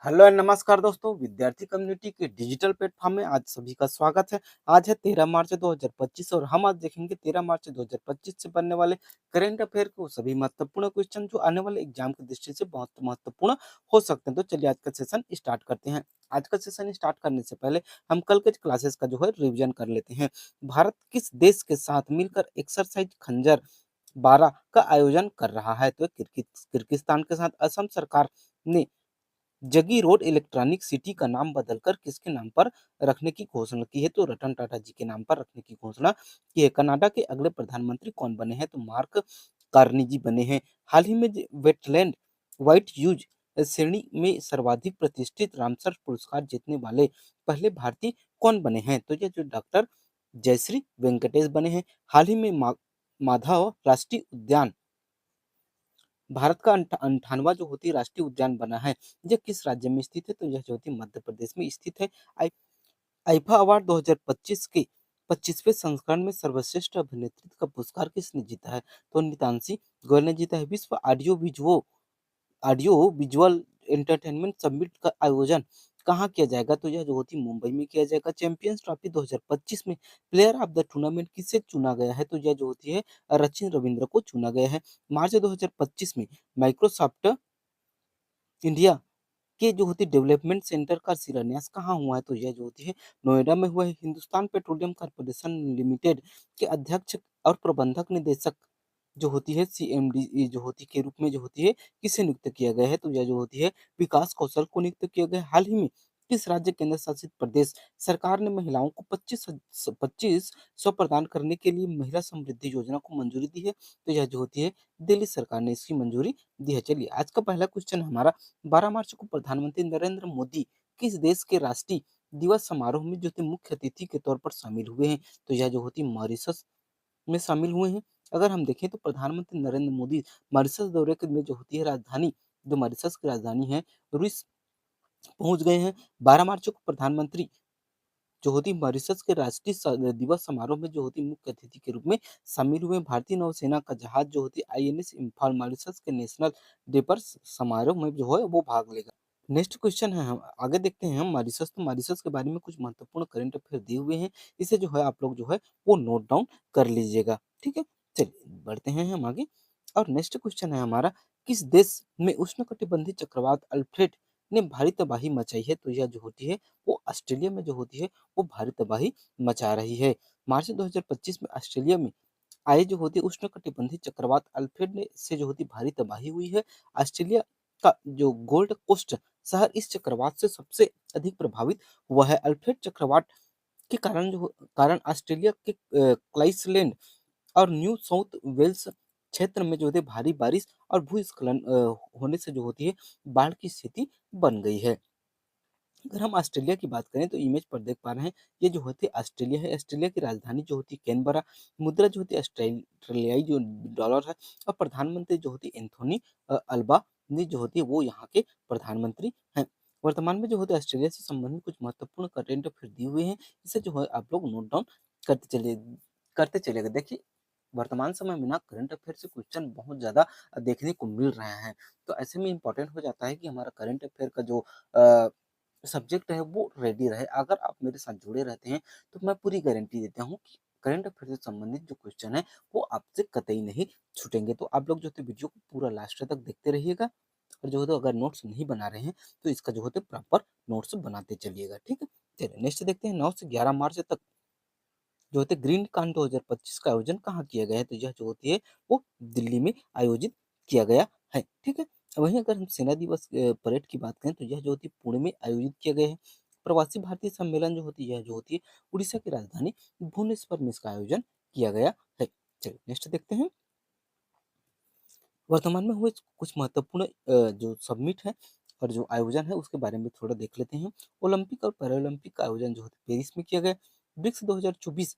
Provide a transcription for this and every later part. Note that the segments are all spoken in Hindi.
हेलो एंड नमस्कार दोस्तों, विद्यार्थी कम्युनिटी के डिजिटल प्लेटफॉर्म में आज सभी का स्वागत है। आज है 13 मार्च 2025 और हम आज देखेंगे 13 मार्च 2025 से बनने वाले करंट अफेयर को सभी महत्वपूर्ण क्वेश्चन जो आने वाले एग्जाम की दृष्टि से बहुत महत्वपूर्ण हो सकते हैं। तो चलिए आज का सेशन स्टार्ट करते हैं। आज का सेशन स्टार्ट करने से पहले हम कल के क्लासेस का जो है रिविजन कर लेते हैं। भारत किस देश के साथ मिलकर एक्सरसाइज खंजर 12 का आयोजन कर रहा है? तो किर्गिस्तान के साथ असम सरकार ने जगी रोड इलेक्ट्रॉनिक सिटी का नाम बदलकर किसके नाम पर रखने की घोषणा की है? तो रतन टाटा जी के नाम पर रखने की घोषणा की है। कनाडा के अगले प्रधानमंत्री कौन बने हैं? तो मार्क कार्नी जी बने हैं। हाल ही में वेटलैंड वाइट ह्यूज श्रेणी में सर्वाधिक प्रतिष्ठित रामसर पुरस्कार जीतने वाले पहले भारतीय कौन बने हैं? तो ये जो डॉक्टर जयश्री वेंकटेश बने हैं। हाल ही में माधव राष्ट्रीय उद्यान भारत का 58वां जो होती है राष्ट्रीय उद्यान बना है। यह किस राज्य में स्थित है? तो यह जो होती है मध्य प्रदेश में स्थित है। आई आईफा अवार्ड 2025 के 25वें संस्करण में सर्वश्रेष्ठ अभिनेत्री का पुरस्कार किसने जीता है? तो नितांशी गोयल ने जीता है। विश्व ऑडियो विजुअल एंटरटेनमेंट समिट का आयोजन कहाँ किया जाएगा? तो यह जो होती है मुंबई में किया जाएगा। चैंपियंस ट्रॉफी 2025 में प्लेयर ऑफ द टूर्नामेंट किसे चुना गया है? तो यह जो होती है सचिन रविंद्र को चुना गया है। मार्च 2025 में माइक्रोसॉफ्ट इंडिया के जो होती है डेवलपमेंट सेंटर का शिलान्यास कहाँ हुआ है? तो यह जो होती है नोएडा में हुआ है। हिंदुस्तान पेट्रोलियम कॉर्पोरेशन लिमिटेड के अध्यक्ष और प्रबंधक निदेशक जो होती है सीएमडी जो होती के रूप में जो होती है किसे नियुक्त किया गया है? तो यह जो होती है विकास कौशल को नियुक्त किया गया है। हाल ही में किस राज्य केंद्र शासित प्रदेश सरकार ने महिलाओं को 2500 प्रदान करने के लिए महिला समृद्धि योजना को मंजूरी दी है? तो यह जो होती है दिल्ली सरकार ने इसकी मंजूरी दी है। चलिए आज का पहला क्वेश्चन हमारा 12 मार्च को प्रधानमंत्री नरेंद्र मोदी किस देश के राष्ट्रीय दिवस समारोह में जो थे मुख्य अतिथि के तौर पर शामिल हुए हैं? तो यह जो होती है मॉरिशस में शामिल हुए हैं। अगर हम देखें तो प्रधानमंत्री नरेंद्र मोदी मॉरिशस दौरे के में जो होती है राजधानी जो मॉरिशस की राजधानी है रूस पहुंच गए हैं। 12 मार्च को प्रधानमंत्री जो होती है मॉरिशस के राष्ट्रीय दिवस समारोह में जो होती है मुख्य अतिथि के रूप में शामिल हुए। भारतीय नौसेना का जहाज जो होती है आईएनएस इम्फाल मॉरिशस के नेशनल डे पर समारोह में जो है वो भाग लेगा। नेक्स्ट क्वेश्चन है हम आगे देखते हैं हम मॉरिशस। तो मॉरिशस के बारे में कुछ महत्वपूर्ण करंट अफेयर दिए हुए हैं। इसे जो है आप लोग जो है वो नोट डाउन कर लीजिएगा। ठीक है, चलिए बढ़ते हैं हम आगे। और नेक्स्ट क्वेश्चन है हमारा, किस देश में उष्णकटिबंधीय चक्रवात अल्फ्रेड ने भारी तबाही मचाई है? तो यह जो होती है वो ऑस्ट्रेलिया में जो होती है वो भारी तबाही मचा रही है। मार्च 2025 में ऑस्ट्रेलिया में आए जो होती है उष्णकटिबंधीय चक्रवात अल्फ्रेड ने से जो होती भारी तबाही हुई है। ऑस्ट्रेलिया का जो गोल्ड कोस्ट शहर इस चक्रवात से सबसे अधिक प्रभावित हुआ है। अल्फ्रेड चक्रवात के कारण ऑस्ट्रेलिया के क्लाइसलैंड और न्यू साउथ वेल्स क्षेत्र में जो है भारी बारिश और भूस्खलन होने से जो होती है बाढ़ की स्थिति बन गई है। अगर हम ऑस्ट्रेलिया की बात करें तो इमेज पर देख पा रहे हैं ये जो होती है ऑस्ट्रेलिया है। ऑस्ट्रेलिया की राजधानी जो होती है कैनबरा। मुद्रा जो होती है ऑस्ट्रेलियाई जो डॉलर है। और प्रधानमंत्री जो होती है एंथोनी अल्बानी जो होती है वो यहाँ के प्रधानमंत्री हैं। वर्तमान में जो होते हैं ऑस्ट्रेलिया से संबंधित कुछ महत्वपूर्ण कंटेंट फिर दिए हुए हैं। इसे जो है आप लोग नोट डाउन करते चलिए करते चलेगा। देखिए वर्तमान समय में ना करंट अफेयर से क्वेश्चन बहुत ज़्यादा देखने को मिल रहे हैं। तो ऐसे में इम्पोर्टेंट हो जाता है कि हमारा करंट अफेयर का जो सब्जेक्ट है वो रेडी रहे। अगर आप मेरे साथ जुड़े रहते हैं तो मैं पूरी गारंटी देता हूँ कि करंट अफेयर से संबंधित जो क्वेश्चन है वो आपसे कतई नहीं छूटेंगे। तो आप लोग जो है वीडियो को पूरा लास्ट तक देखते रहिएगा। और जो है तो अगर नोट्स नहीं बना रहे हैं तो इसका जो होता है प्रॉपर नोट्स बनाते चलिएगा। ठीक है, चलिए नेक्स्ट देखते हैं। 9 से 11 मार्च तक जो होते हैं ग्रीन कान 2025 का आयोजन कहाँ किया गया है? तो यह जो होती है वो दिल्ली में आयोजित किया गया है। ठीक है, वहीं अगर हम सेना दिवस परेड की बात करें तो यह जो होती है पुणे में आयोजित किया गया है। प्रवासी भारतीय सम्मेलन जो होती है यह जो होती है उड़ीसा की राजधानी भुवनेश्वर में इसका आयोजन किया गया है। चलिए नेक्स्ट देखते हैं। वर्तमान में हुए कुछ महत्वपूर्ण जो सबमिट है और जो आयोजन है उसके बारे में थोड़ा देख लेते हैं। ओलंपिक और पैरालंपिक का आयोजन जो होता है पेरिस में किया गया। ब्रिक्स 2024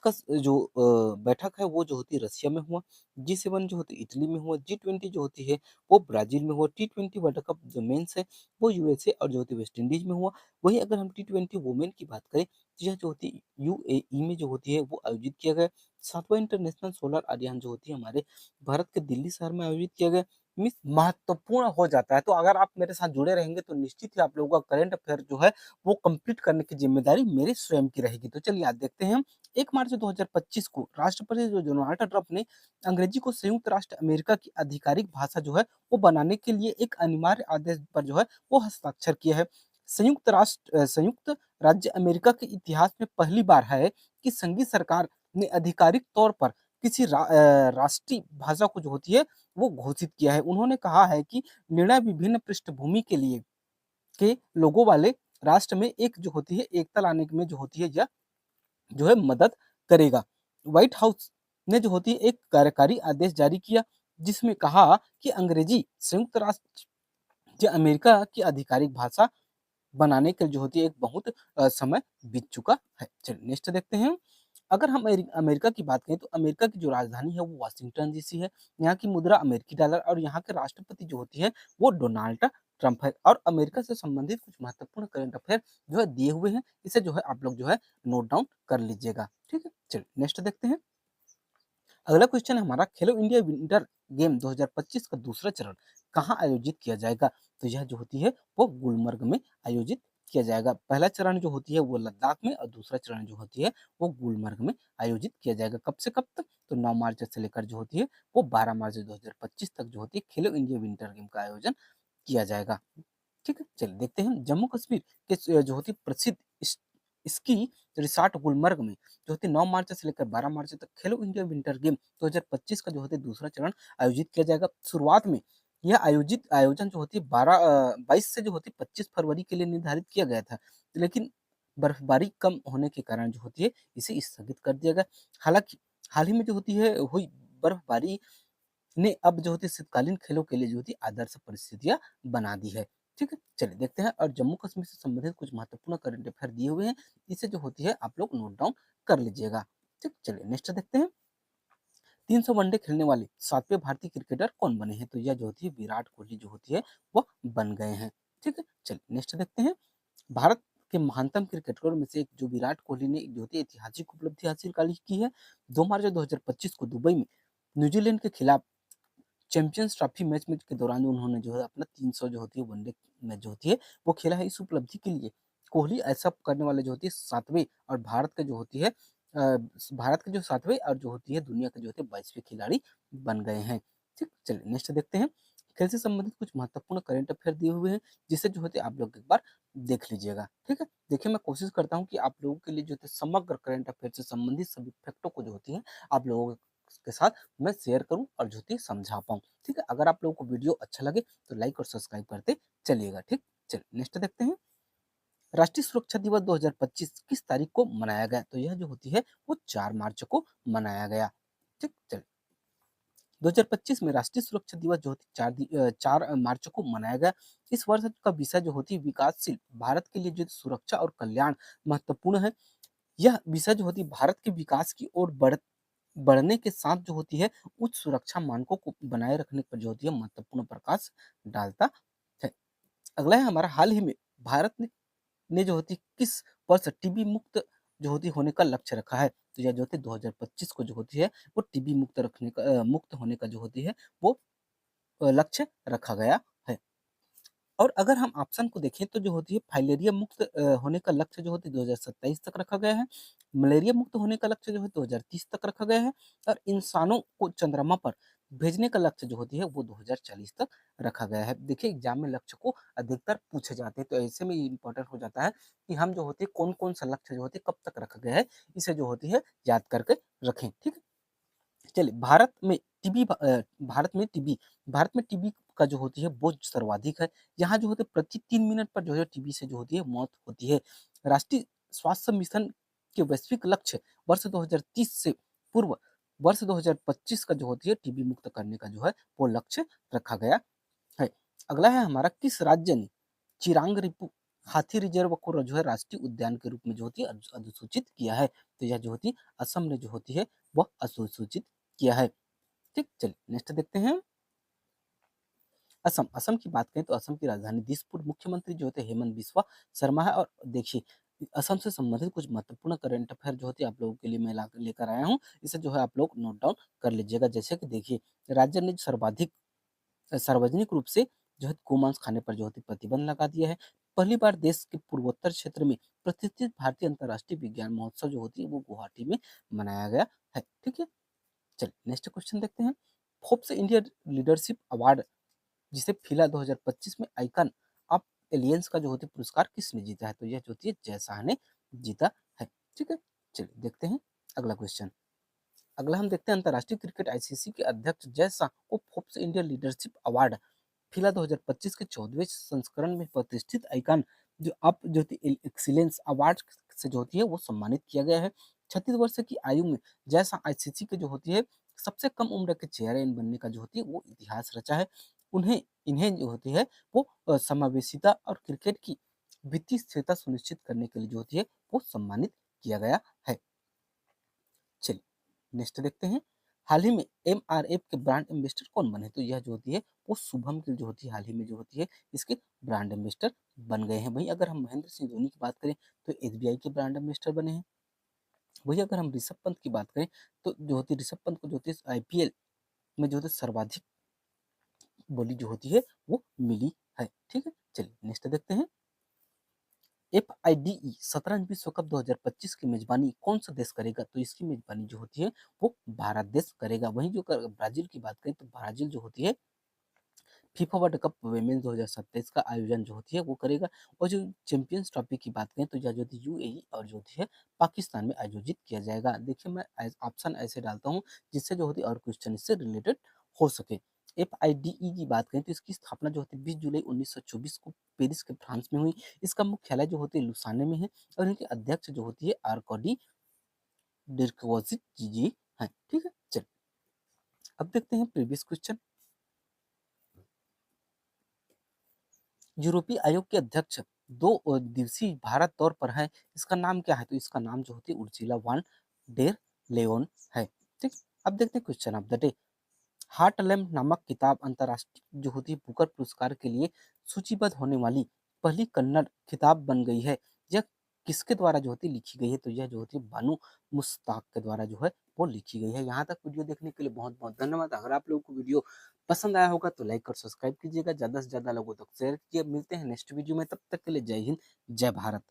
का जो बैठक है वो जो होती है रसिया में हुआ। G7 जो होती है इटली में हुआ। G20 जो होती है वो ब्राजील में हुआ। T20 वर्ल्ड कप जो मेंस है वो यूएसए और जो होती है वेस्ट इंडीज में हुआ। वहीं अगर हम T20 वुमेन की बात करें तो यह जो होती है यूएई में जो होती है वो आयोजित किया गया। 7वां इंटरनेशनल सोलर अभियान जो होती है हमारे भारत के दिल्ली शहर में आयोजित किया गया। मीन्स महत्वपूर्ण हो जाता है। तो अगर आप मेरे साथ जुड़े रहेंगे तो निश्चित ही आप लोगों का करंट अफेयर जो है वो कंप्लीट करने की ज़िम्मेदारी मेरी स्वयं की रहेगी। तो चलिए आज देखते हैं हम 1 मार्च 2025 को राष्ट्रपति जो डोनाल्ड ट्रंप ने अंग्रेजी को संयुक्त राष्ट्र अमेरिका की आधिकारिक भाषा जो है वो बनाने के लिए एक अनिवार्य आदेश पर जो है वो हस्ताक्षर किया है। संयुक्त राज्य अमेरिका के इतिहास में पहली बार है कि संघीय सरकार ने आधिकारिक तौर पर किसी राष्ट्रीय भाषा को जो होती है वो घोषित किया है। उन्होंने कहा है कि निर्णय विभिन्न पृष्ठभूमि के लिए के लोगों वाले राष्ट्र में एक जो होती है एकता लाने में जो होती है यह जो है मदद करेगा। व्हाइट हाउस ने जो होती है एक कार्यकारी आदेश जारी किया जिसमें कहा कि अंग्रेजी संयुक्त राष्ट्र जो अमेरिका की आधिकारिक भाषा बनाने के जो होती है एक बहुत समय बीत चुका है। चलिए नेक्स्ट देखते हैं। अगर हम अमेरिका की बात करें तो अमेरिका की जो राजधानी है वो वाशिंगटन डीसी है। यहाँ की मुद्रा अमेरिकी डॉलर और यहाँ के राष्ट्रपति जो होती है वो डोनाल्ड ट्रंप है। और अमेरिका से संबंधित कुछ महत्वपूर्ण करंट अफेयर जो है दिए हुए हैं, इसे जो है आप लोग जो है नोट डाउन कर लीजिएगा। ठीक है, चलिए नेक्स्ट देखते हैं। अगला क्वेश्चन है हमारा, खेलो इंडिया विंटर गेम 2025 का दूसरा चरण कहाँ आयोजित किया जाएगा? तो यह जो होती है वो गुलमर्ग में आयोजित किया जाएगा। पहला चरण जो होती है वो लद्दाख में और दूसरा चरण जो होती है वो गुलमर्ग में आयोजित किया जाएगा। कब से कब तक? तो 9 मार्च से लेकर जो होती है वो 12 मार्च 2025 तक जो होती है खेलो इंडिया विंटर गेम का आयोजन किया जाएगा। ठीक है, चलिए देखते हैं। जम्मू कश्मीर के जो होती है प्रसिद्ध स्की रिसॉर्ट गुलमर्ग में जो होती है 9 मार्च से लेकर 12 मार्च तक खेलो इंडिया विंटर गेम 2025 का जो होता है दूसरा चरण आयोजित किया जाएगा। शुरुआत में यह आयोजन जो होती है 22 से जो होती है 25 फरवरी के लिए निर्धारित किया गया था, लेकिन बर्फबारी कम होने के कारण जो होती है इसे स्थगित कर दिया गया। हालांकि हाल ही में जो होती है हुई बर्फबारी ने अब जो होती है शीतकालीन खेलों के लिए जो होती है आदर्श परिस्थितियां बना दी है। ठीक है, चलिए देखते हैं। और जम्मू कश्मीर से संबंधित कुछ महत्वपूर्ण करंट अफेयर दिए हुए हैं, इसे जो होती है आप लोग नोट डाउन कर लीजिएगा। ठीक, चलिए नेक्स्ट देखते हैं। 300 वनडे खेलने वाले 7वें भारतीय क्रिकेटर कौन बने हैं? तो यह जो होती है विराट कोहली जो होती है वो बन गए हैं। ठीक है, चलिए नेक्स्ट देखते हैं। भारत के महानतम क्रिकेटरों में से एक जो विराट कोहली ने जो होती है ऐतिहासिक उपलब्धि हासिल की है। 2 मार्च 2025 को दुबई में न्यूजीलैंड के खिलाफ चैंपियंस ट्रॉफी मैच में के दौरान उन्होंने जो है अपना 300 जो होती है वनडे मैच जो होती है वो खेला है। इस उपलब्धि के लिए कोहली ऐसा करने वाले जो होती है 7वें और भारत के जो 7वें और जो होती है दुनिया के जो होते हैं 22वें खिलाड़ी बन गए हैं। ठीक, चलिए नेक्स्ट देखते हैं। खेल से संबंधित कुछ महत्वपूर्ण करंट अफेयर दिए हुए हैं, जिसे जो होते हैं आप लोग एक बार देख लीजिएगा। ठीक है, देखिए मैं कोशिश करता हूँ कि आप लोगों के लिए जो होते हैं समग्र करंट अफेयर से संबंधित सभी फैक्टों को जो होती है आप लोगों के साथ मैं शेयर करूँ और जो होती है समझा पाऊँ। ठीक है, अगर आप लोगों को वीडियो अच्छा लगे तो लाइक और सब्सक्राइब करते चलिएगा। ठीक, चलिए नेक्स्ट देखते हैं। राष्ट्रीय सुरक्षा दिवस 2025 किस तारीख को मनाया गया? तो यह जो होती है वो 4 मार्च को मनाया गया। ठीक, चलिए 2025 में राष्ट्रीय सुरक्षा दिवस जो होती है 4 मार्च को मनाया गया। इस वर्ष का विषय जो होती है विकासशील भारत के लिए जो सुरक्षा और कल्याण महत्वपूर्ण है। यह विषय जो होती है भारत के विकास की ओर बढ़ने के साथ जो होती है उच्च सुरक्षा मानकों को बनाए रखने पर जो होती है महत्वपूर्ण प्रकाश डालता है। अगला है हमारा, हाल ही में भारत ने जो होती है किस वर्ष टीबी मुक्त जो होती होने का लक्ष्य रखा है? तो यह जो होती है 2025 को जो होती है वो टीबी मुक्त होने का जो होती है वो लक्ष्य रखा गया है। और अगर हम ऑप्शन को देखें तो जो होती है फाइलेरिया मुक्त होने का लक्ष्य जो होती है 2027 तक रखा गया है। मलेरिया मुक्त होने का लक्ष्य जो है 2030 तक रखा गया है। और इंसानों को चंद्रमा पर भेजने का लक्ष्य जो होती है वो 2040 तक रखा गया है। देखिए एग्जाम में लक्ष्य को अधिकतर पूछे जाते हैं, तो ऐसे में ये इंपॉर्टेंट हो जाता है कि हम जो होती है कौन कौन सा लक्ष्य जो होती है कब तक रखा गया है, इसे जो होती है याद करके रखें। ठीक है, चलिए भारत में टीबी का जो होती है बोझ सर्वाधिक है। यहाँ जो होते है प्रति 3 मिनट पर जो है टीबी से जो होती है मौत होती है। राष्ट्रीय स्वास्थ्य मिशन के वैश्विक लक्ष्य वर्ष 2030 से पूर्व वर्ष 2025 का जो होती है टीबी मुक्त करने का जो है वो लक्ष्य रखा गया है। अगला है हमारा, किस राज्य ने चिरांग रिपु हाथी रिजर्व को जो है राष्ट्रीय उद्यान के रूप में जो होती है अधिसूचित किया है? तो यह जो होती है असम ने जो होती है वह अधिसूचित किया है। ठीक, चलिए नेक्स्ट देखते हैं। असम की बात करें तो असम की राजधानी दिसपुर, मुख्यमंत्री जो होते हैं हेमंत बिस्वा शर्मा है। और देखिए असम से संबंधित कुछ महत्वपूर्ण करंट अफेयर जो होती है आप लोगों के लिए मैं लेकर आया हूँ, इसे जो है आप लोग नोट डाउन कर लीजिएगा। जैसे कि देखिए राज्य ने सर्वाधिक सार्वजनिक रूप से जो है गोमांस खाने पर जो है प्रतिबंध लगा दिया है। पहली बार देश के पूर्वोत्तर क्षेत्र में प्रतिष्ठित भारतीय अंतर्राष्ट्रीय विज्ञान महोत्सव जो होती है वो गुवाहाटी में मनाया गया है। ठीक है, चलिए नेक्स्ट क्वेश्चन देखते हैं। फोर्ब्स इंडिया लीडरशिप अवार्ड जिसे फिला 2025 में आइकन ऑफ एलियंस का जो होती है पुरस्कार किसने जीता है? तो यह जो होती है जय शाह ने जीता है। ठीक है, चलिए देखते हैं अगला क्वेश्चन। अगला हम देखते हैं अंतर्राष्ट्रीय क्रिकेट आईसीसी के अध्यक्ष जय शाह को फोर्ब्स इंडिया लीडरशिप अवार्ड फिला 2025 के 14वें संस्करण में प्रतिष्ठित आइकन जो अप जो एक्सीलेंस अवार्ड से जो होती है वो सम्मानित किया गया है। 36 वर्ष की आयु में जय शाह आईसीसी के जो होती है सबसे कम उम्र के चेयरमैन बनने का जो होती है वो इतिहास रचा है। उन्हें इन्हें जो होती है वो समावेशिता और क्रिकेट की वित्तीय स्थिरता सुनिश्चित करने के लिए जो होती है वो सम्मानित किया गया है। चलिए नेक्स्ट देखते हैं। हाल ही में एमआरएफ के ब्रांड एम्बेसडर कौन बने? तो यह जो होती है वो शुभम गिल जो होती है हाल ही में जो होती है इसके ब्रांड एम्बेसडर बन गए हैं। वहीं अगर हम महेंद्र सिंह धोनी की बात करें तो एसबीआई के ब्रांड एम्बेसडर बने हैं। वहीं अगर हम ऋषभ पंत की बात करें तो जो होती है ऋषभ पंत को जो होती है आईपीएल में जो होती है सर्वाधिक बोली जो होती है वो मिली है। ठीक है, चलिए नेक्स्ट देखते हैं। एफआईडीई शतरंज विश्व कप 2025 की मेजबानी कौन सा देश करेगा? तो इसकी मेजबानी जो होती है वो भारत देश करेगा। वहीं जो ब्राजील की बात करें तो ब्राजील जो होती है फीफा वर्ल्ड कप वुमेन्स 2027 का आयोजन जो होती है वो करेगा। और जो चैंपियंस ट्रॉफी की बात करें तो यह जो होती है यूएई और जो होती है पाकिस्तान में आयोजित किया जाएगा। देखिए मैं ऑप्शन ऐसे डालता हूँ जिससे जो होती है और क्वेश्चन इससे रिलेटेड हो सके। एफआईडीई की बात करें तो इसकी स्थापना जो होती है 20 जुलाई 1924 को पेरिस के फ्रांस में हुई। इसका मुख्यालय जो होती है लुसाने में है और इनके अध्यक्ष जो होती है आर्कोडी डिर्कवॉजिट जी हैं। ठीक है, चलिए अब देखते हैं प्रीवियस क्वेश्चन। यूरोपीय आयोग के अध्यक्ष 2 दिवसीय भारत दौर पर है। इसका नाम क्या है? तो इसका नाम जो होती है उर्सुला वॉन डेर लेओन है। ठीक, अब देखते हैं क्वेश्चन ऑफ द डे। हार्टलैम नामक किताब अंतर्राष्ट्रीय जो होती है बुकर पुरस्कार के लिए सूचीबद्ध होने वाली पहली कन्नड़ किताब बन गई है। यह किसके द्वारा जो होती है लिखी गई है? तो यह जो होती है बानू मुश्ताक के द्वारा जो है वो लिखी गई है। यहाँ तक वीडियो देखने के लिए बहुत बहुत धन्यवाद। अगर आप लोगों को वीडियो पसंद आया होगा तो लाइक और सब्सक्राइब कीजिएगा, ज़्यादा से ज़्यादा लोगों तक शेयर कीजिए। मिलते हैं नेक्स्ट वीडियो में, तब तक के लिए जय हिंद, जय भारत।